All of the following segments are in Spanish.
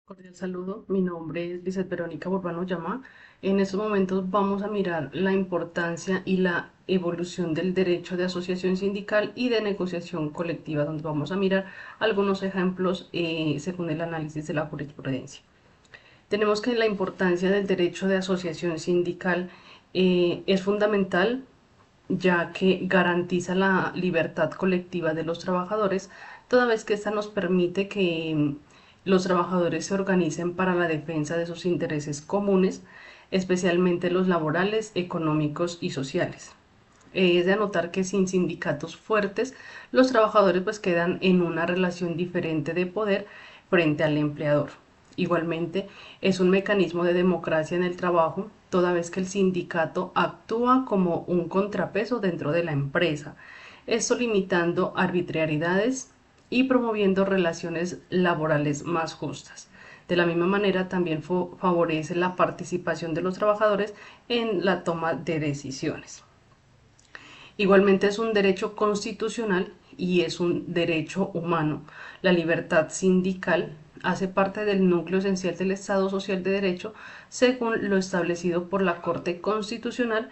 Cordial saludo, mi nombre es Lizeth Verónica Burbano Llama. En estos momentos vamos a mirar la importancia y la evolución del derecho de asociación sindical y de negociación colectiva, donde vamos a mirar algunos ejemplos según el análisis de la jurisprudencia. Tenemos que la importancia del derecho de asociación sindical es fundamental ya que garantiza la libertad colectiva de los trabajadores, toda vez que esta nos permite que los trabajadores se organicen para la defensa de sus intereses comunes, especialmente los laborales, económicos y sociales. Es de anotar que sin sindicatos fuertes, los trabajadores pues quedan en una relación diferente de poder frente al empleador. Igualmente, es un mecanismo de democracia en el trabajo, toda vez que el sindicato actúa como un contrapeso dentro de la empresa, esto limitando arbitrariedades y promoviendo relaciones laborales más justas. De la misma manera, también favorece la participación de los trabajadores en la toma de decisiones. Igualmente es un derecho constitucional y es un derecho humano. La libertad sindical hace parte del núcleo esencial del Estado Social de Derecho, según lo establecido por la Corte Constitucional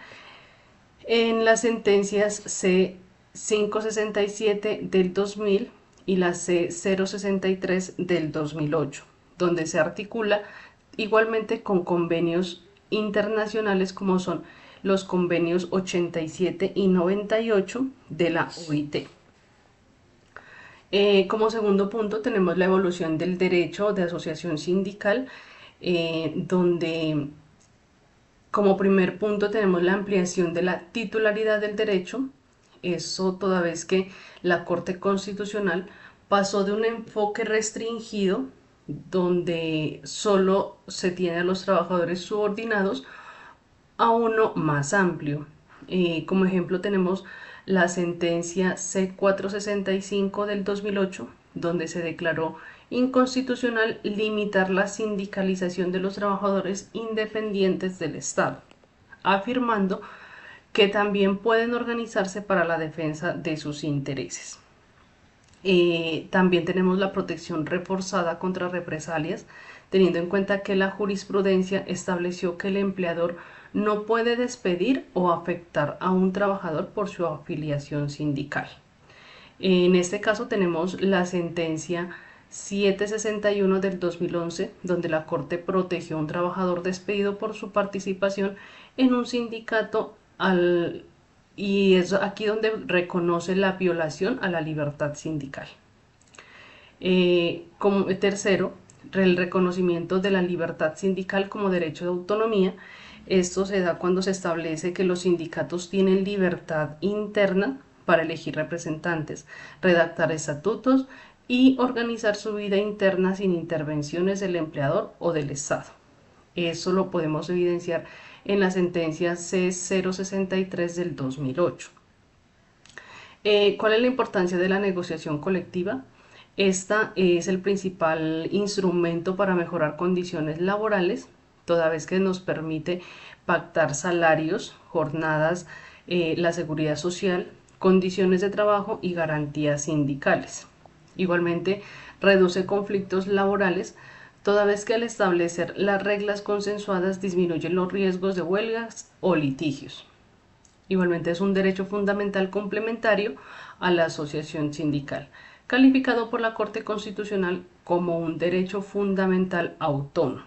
en las sentencias C567 del 2000 y la C063 del 2008, donde se articula igualmente con convenios internacionales como son los convenios 87 y 98 de la OIT. Como segundo punto tenemos la evolución del derecho de asociación sindical, donde como primer punto tenemos la ampliación de la titularidad del derecho, eso toda vez que la Corte Constitucional pasó de un enfoque restringido donde solo se tiene a los trabajadores subordinados a uno más amplio. Como ejemplo tenemos la sentencia C465 del 2008, donde se declaró inconstitucional limitar la sindicalización de los trabajadores independientes del Estado, afirmando que también pueden organizarse para la defensa de sus intereses. También tenemos la protección reforzada contra represalias, teniendo en cuenta que la jurisprudencia estableció que el empleador no puede despedir o afectar a un trabajador por su afiliación sindical. En este caso tenemos la sentencia 761 del 2011, donde la Corte protegió a un trabajador despedido por su participación en un sindicato y es aquí donde reconoce la violación a la libertad sindical. Como tercero, el reconocimiento de la libertad sindical como derecho de autonomía. Esto se da cuando se establece que los sindicatos tienen libertad interna para elegir representantes, redactar estatutos y organizar su vida interna sin intervenciones del empleador o del Estado. Eso lo podemos evidenciar en la sentencia C063 del 2008. ¿Cuál es la importancia de la negociación colectiva? Esta es el principal instrumento para mejorar condiciones laborales, toda vez que nos permite pactar salarios, jornadas, la seguridad social, condiciones de trabajo y garantías sindicales. Igualmente, reduce conflictos laborales, toda vez que al establecer las reglas consensuadas disminuyen los riesgos de huelgas o litigios. Igualmente es un derecho fundamental complementario a la asociación sindical, calificado por la Corte Constitucional como un derecho fundamental autónomo.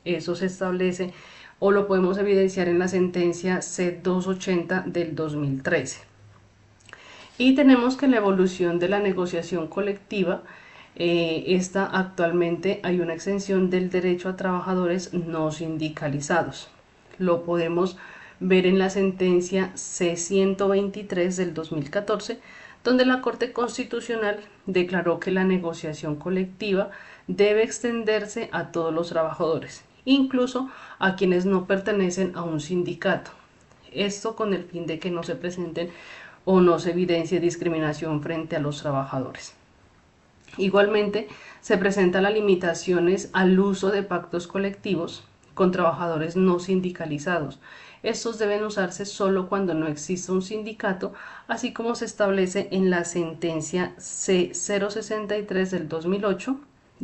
Eso se establece o lo podemos evidenciar en la sentencia C280 del 2013. Y tenemos que la evolución de la negociación colectiva, esta actualmente hay una exención del derecho a trabajadores no sindicalizados. Lo podemos ver en la sentencia C123 del 2014, donde la Corte Constitucional declaró que la negociación colectiva debe extenderse a todos los trabajadores, incluso a quienes no pertenecen a un sindicato. Esto con el fin de que no se presenten o no se evidencie discriminación frente a los trabajadores. Igualmente, se presentan las limitaciones al uso de pactos colectivos con trabajadores no sindicalizados. Estos deben usarse solo cuando no exista un sindicato, así como se establece en la sentencia C063 del 2008,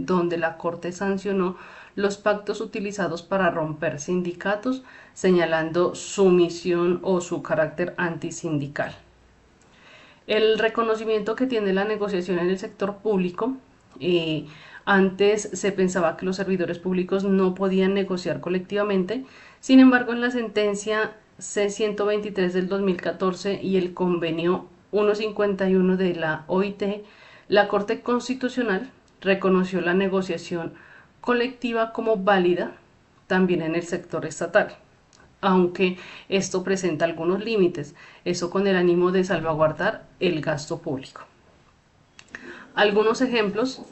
donde la Corte sancionó los pactos utilizados para romper sindicatos, señalando su misión o su carácter antisindical. El reconocimiento que tiene la negociación en el sector público, antes se pensaba que los servidores públicos no podían negociar colectivamente, sin embargo en la sentencia C-123 del 2014 y el convenio 151 de la OIT, la Corte Constitucional reconoció la negociación colectiva como válida también en el sector estatal, aunque esto presenta algunos límites, eso con el ánimo de salvaguardar el gasto público. Algunos ejemplos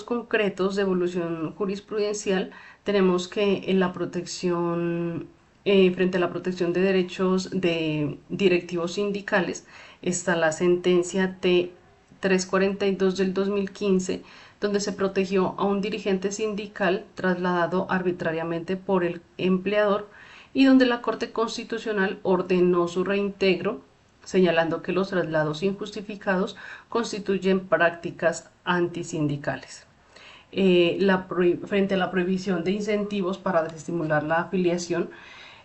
concretos de evolución jurisprudencial tenemos que en la protección, frente a la protección de derechos de directivos sindicales, está la sentencia T-342 del 2015, donde se protegió a un dirigente sindical trasladado arbitrariamente por el empleador y donde la Corte Constitucional ordenó su reintegro, señalando que los traslados injustificados constituyen prácticas antisindicales. Frente a la prohibición de incentivos para desestimular la afiliación,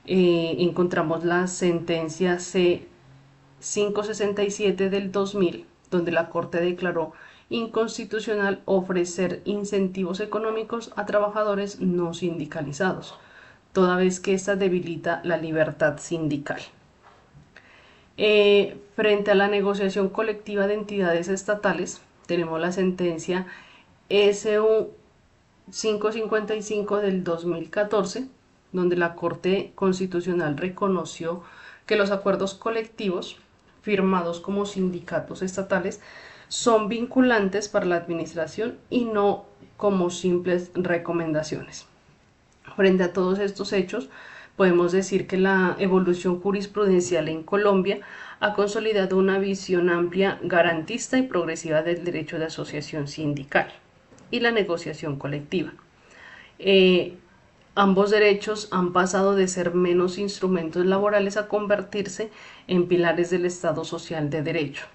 encontramos la sentencia C-567 del 2000, donde la Corte declaró inconstitucional ofrecer incentivos económicos a trabajadores no sindicalizados, toda vez que esta debilita la libertad sindical. Frente a la negociación colectiva de entidades estatales, tenemos la sentencia SU 555 del 2014, donde la Corte Constitucional reconoció que los acuerdos colectivos firmados como sindicatos estatales son vinculantes para la administración y no como simples recomendaciones. Frente a todos estos hechos, podemos decir que la evolución jurisprudencial en Colombia ha consolidado una visión amplia, garantista y progresiva del derecho de asociación sindical y la negociación colectiva. Ambos derechos han pasado de ser menos instrumentos laborales a convertirse en pilares del Estado social de derecho,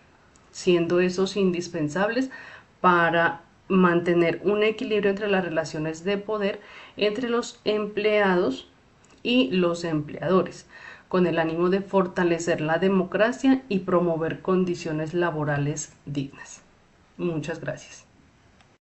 siendo esos indispensables para mantener un equilibrio entre las relaciones de poder entre los empleados y los empleadores, con el ánimo de fortalecer la democracia y promover condiciones laborales dignas. Muchas gracias.